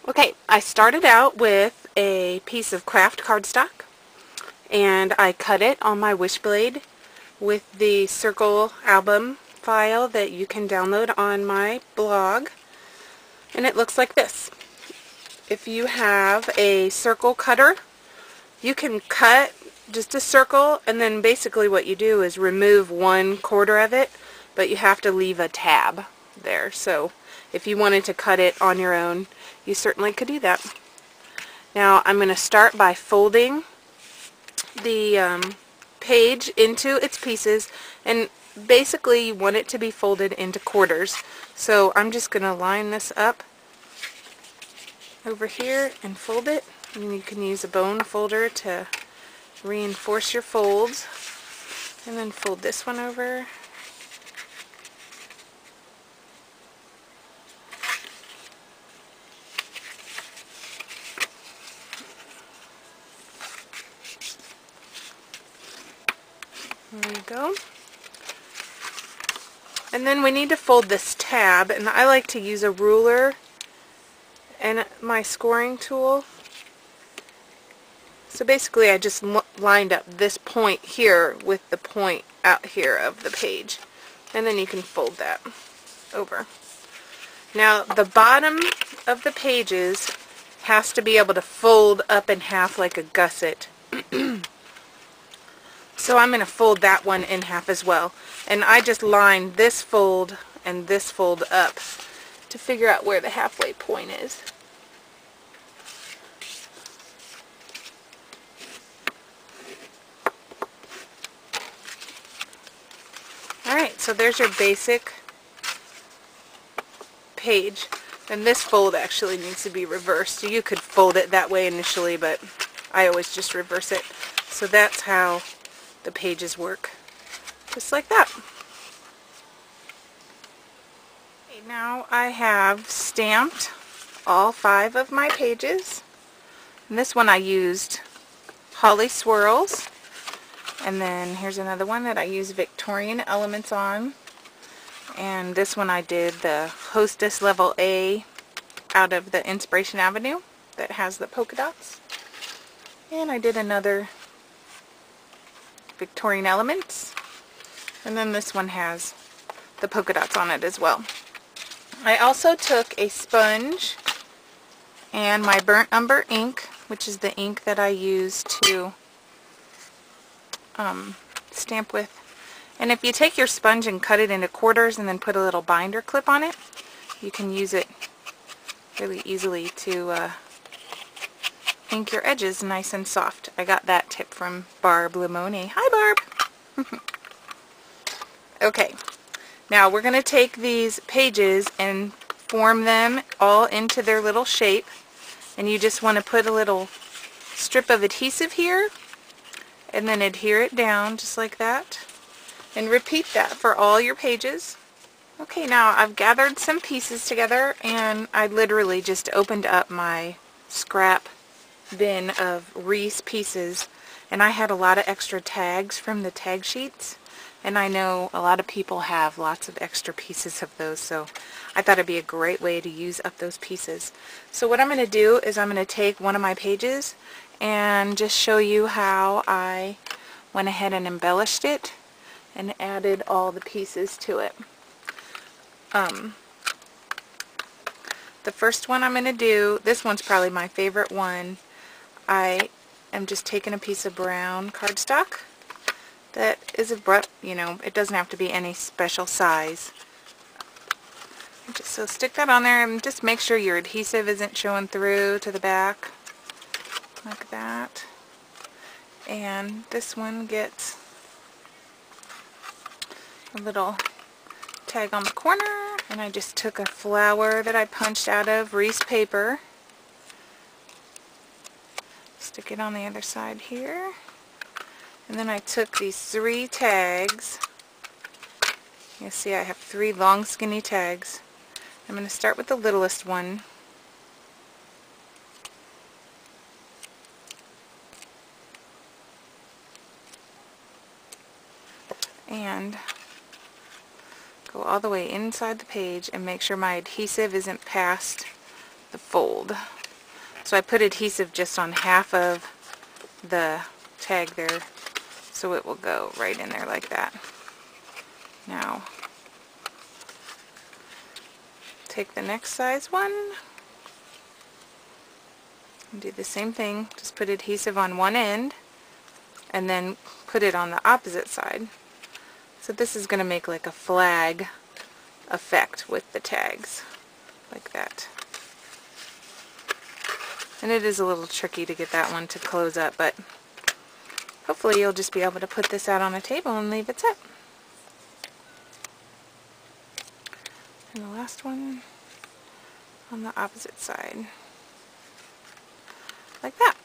Okay, I started out with a piece of craft cardstock and I cut it on my Wishblade with the circle album file that you can download on my blog, and it looks like this. If you have a circle cutter, you can cut just a circle, and then basically what you do is remove 1/4 of it, but you have to leave a tab there. So if you wanted to cut it on your own, you certainly could do that. Now I'm going to start by folding the page into its pieces, and basically you want it to be folded into quarters. So I'm just going to line this up over here and fold it, and you can use a bone folder to reinforce your folds, and then fold this one over. There you go. And then we need to fold this tab, and I like to use a ruler and my scoring tool. So basically I just lined up this point here with the point out here of the page, and then you can fold that over. Now the bottom of the pages has to be able to fold up in half like a gusset. So I'm going to fold that one in half as well. And I just lined this fold and this fold up to figure out where the halfway point is. Alright, so there's your basic page. And this fold actually needs to be reversed. You could fold it that way initially, but I always just reverse it. So that's how the pages work, just like that. Okay, now I have stamped all 5 of my pages, and this one I used Holly Swirls, and then here's another one that I used Victorian Elements on, and this one I did the Hostess Level A out of the Inspiration Avenue that has the polka dots, and I did another Victorian Elements, and then this one has the polka dots on it as well. I also took a sponge and my burnt umber ink, which is the ink that I use to stamp with. And if you take your sponge and cut it into quarters and then put a little binder clip on it, you can use it really easily to ink your edges nice and soft. I got that tip from Barb Limone. Hi Barb! Okay, now we're going to take these pages and form them all into their little shape, and you just want to put a little strip of adhesive here and then adhere it down just like that, and repeat that for all your pages. Okay, now I've gathered some pieces together, and I literally just opened up my scrap bin of Reese pieces, and I had a lot of extra tags from the tag sheets, and I know a lot of people have lots of extra pieces of those, so I thought it'd be a great way to use up those pieces. So what I'm going to do is I'm going to take one of my pages and just show you how I went ahead and embellished it and added all the pieces to it. The first one I'm going to do, this one's probably my favorite one. I am just taking a piece of brown cardstock that is abrupt, you know, it doesn't have to be any special size. So stick that on there and just make sure your adhesive isn't showing through to the back, like that. And this one gets a little tag on the corner, and I just took a flower that I punched out of Reese paper. Stick it on the other side here, and then I took these 3 tags. You see I have 3 long skinny tags. I'm going to start with the littlest one, and go all the way inside the page and make sure my adhesive isn't past the fold. So I put adhesive just on half of the tag there, so it will go right in there like that. Now, take the next size one and do the same thing. Just put adhesive on one end and then put it on the opposite side. So this is going to make like a flag effect with the tags, like that. And it is a little tricky to get that one to close up, but hopefully you'll just be able to put this out on a table and leave it set. And the last one on the opposite side, like that.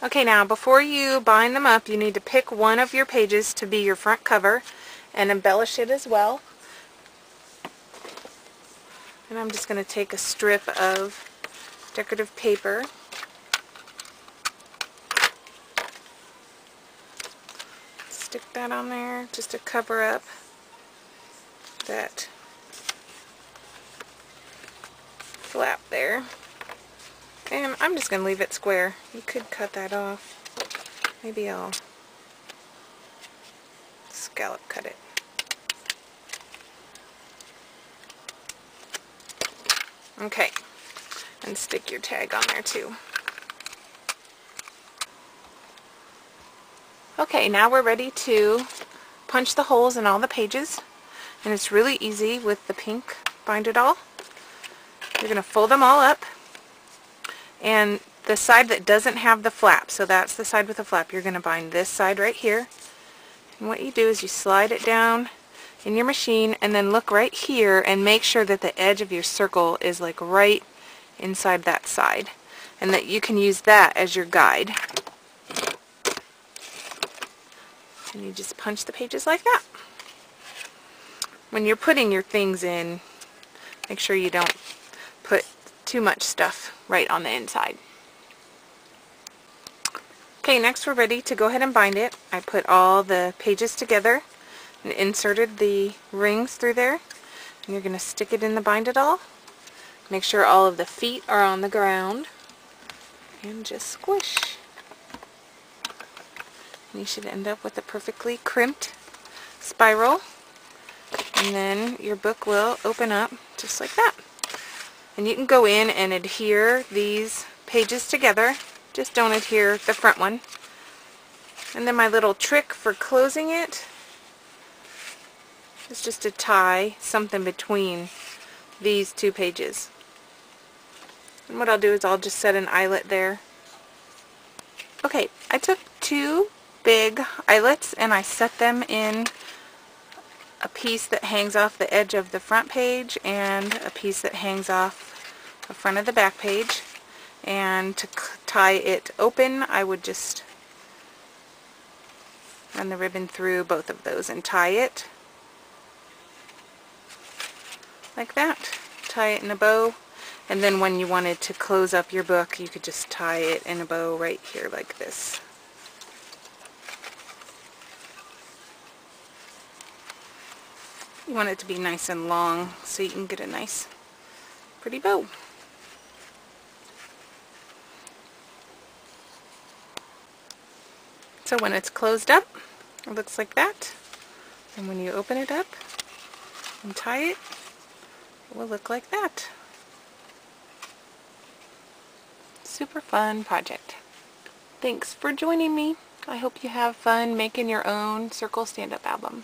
Okay, now before you bind them up, you need to pick one of your pages to be your front cover and embellish it as well. And I'm just going to take a strip of decorative paper, stick that on there just to cover up that flap there. And I'm just going to leave it square. You could cut that off. Maybe I'll scallop cut it. Okay, and stick your tag on there too. Okay, now we're ready to punch the holes in all the pages. And it's really easy with the pink Bind It All. You're going to fold them all up. And the side that doesn't have the flap, so that's the side with the flap, you're going to bind this side right here. And what you do is you slide it down in your machine and then look right here and make sure that the edge of your circle is like right inside that side. And that you can use that as your guide. And you just punch the pages like that. When you're putting your things in, make sure you don't put too much stuff right on the inside. Okay, next we're ready to go ahead and bind it. I put all the pages together and inserted the rings through there. And you're going to stick it in the Bind It All. Make sure all of the feet are on the ground. And just squish. And you should end up with a perfectly crimped spiral. And then your book will open up just like that. And you can go in and adhere these pages together. Just don't adhere the front one. And then my little trick for closing it is just to tie something between these two pages. And what I'll do is I'll just set an eyelet there. Okay, I took two big eyelets and I set them in a piece that hangs off the edge of the front page and a piece that hangs off the front of the back page. And to tie it open, I would just run the ribbon through both of those and tie it like that. Tie it in a bow, and then when you wanted to close up your book, you could just tie it in a bow right here like this. You want it to be nice and long so you can get a nice pretty bow. So when it's closed up, it looks like that. And when you open it up and tie it, it will look like that. Super fun project. Thanks for joining me. I hope you have fun making your own circle stand-up album.